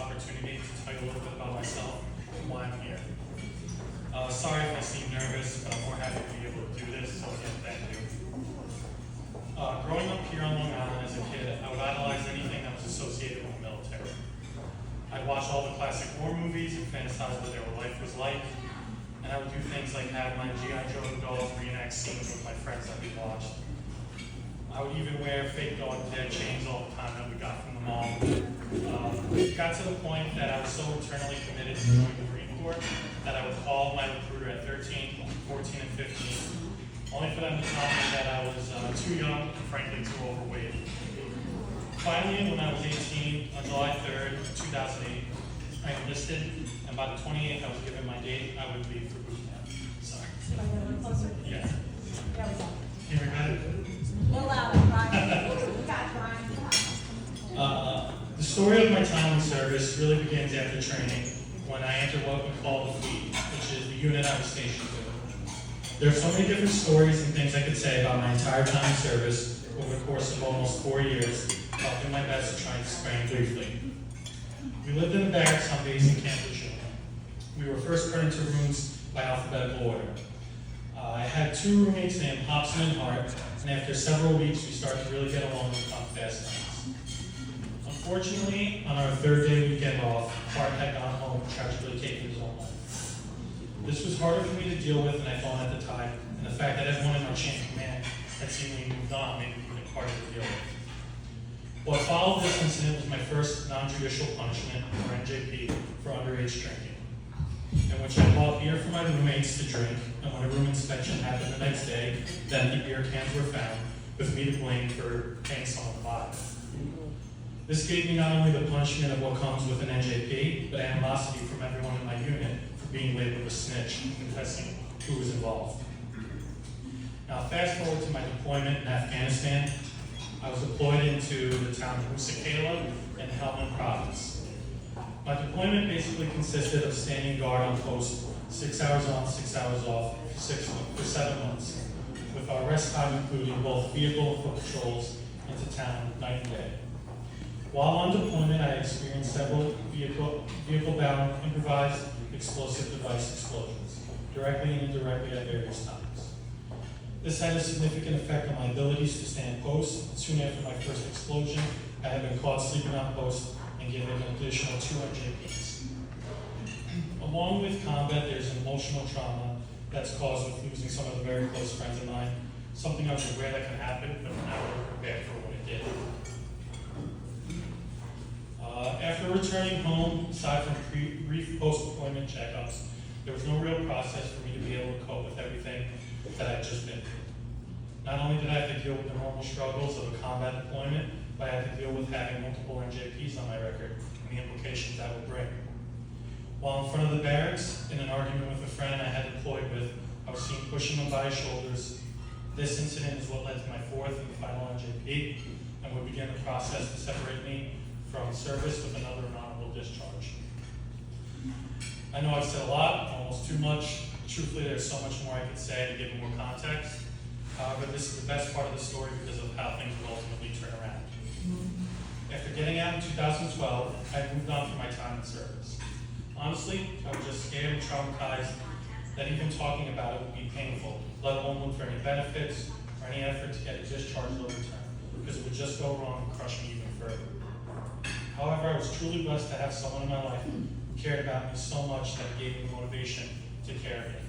opportunity to tell you a little bit about myself and why I'm here. Sorry if I seem nervous, but I'm more happy to be able to do this, so again, thank you. Growing up here on Long Island as a kid, I would idolize anything that was associated with the military. I'd watch all the classic war movies and fantasize what their life was like, and I would do things like have my G.I. Joe dolls reenact scenes with my friends that we watched. I would even wear fake dog dead chains all the time that we got from the mall. It got to the point that I was so eternally committed to joining the Marine Corps that I would call my recruiter at 13, 14, and 15, only for them to tell me that I was too young and frankly too overweight. Finally, when I was 18, on July 3rd, 2008, I enlisted, and by the 28th I was given my date, I would leave for boot camp. Sorry. Should I get a little closer? Yeah. There we go. Hear me better? A little louder, Brian. We got it, Brian. The story of my time in service really begins after training when I entered what we call the fleet, which is the unit I was stationed with. There are so many different stories and things I could say about my entire time in service over the course of almost 4 years. I'll do my best to try and explain briefly. We lived in the barracks on base in Camp Lejeune. We were first put into rooms by alphabetical order. I had 2 roommates named Hobson and Hart, and after several weeks we started to really get along and become fast friends. Unfortunately, on our 3rd day weekend off, Hart had gone home and tragically taken his own life. This was harder for me to deal with than I thought at the time, and the fact that everyone in our chain of command had seemingly moved on made it even harder to deal with. What followed this incident was my first non-judicial punishment, or NJP, for underage drinking, in which I bought beer for my roommates to drink, and when a room inspection happened the next day, then the beer cans were found, with me to blame for paying someone to buy. This gave me not only the punishment of what comes with an NJP, but animosity from everyone in my unit for being labeled a snitch and confessing who was involved. Now fast forward to my deployment in Afghanistan. I was deployed into the town of Usakala in Helmand province. My deployment basically consisted of standing guard on post 6 hours on, 6 hours off for 7 months, with our rest time including both vehicle and foot patrols into town night and day. While on deployment, I experienced several vehicle-bound improvised explosive device explosions, directly and indirectly at various times. This had a significant effect on my abilities to stand post. Soon after my first explosion, I had been caught sleeping on post and given an additional 2 NJPs. Along with combat, there's an emotional trauma that's caused with losing some of the very close friends of mine, something I was aware that could happen, but not really prepared for when it did. After returning home, aside from brief post-deployment checkups, there was no real process for me to be able to cope with everything that I'd just been through. Not only did I have to deal with the normal struggles of a combat deployment, but I had to deal with having multiple NJPs on my record and the implications that would bring. While in front of the barracks, in an argument with a friend I had deployed with, I was seen pushing him by his shoulders. This incident is what led to my 4th and final NJP, and would begin the process to separate me from service with another honorable discharge. I know I've said a lot, almost too much. Truthfully, there's so much more I could say to give more context. However, this is the best part of the story because of how things will ultimately turn around. After getting out in 2012, I moved on from my time in service. Honestly, I was just scared and traumatized that even talking about it would be painful, let alone look for any benefits or any effort to get a discharge overturned, because it would just go wrong and crush me even further. However, I was truly blessed to have someone in my life who cared about me so much that it gave me the motivation to care again.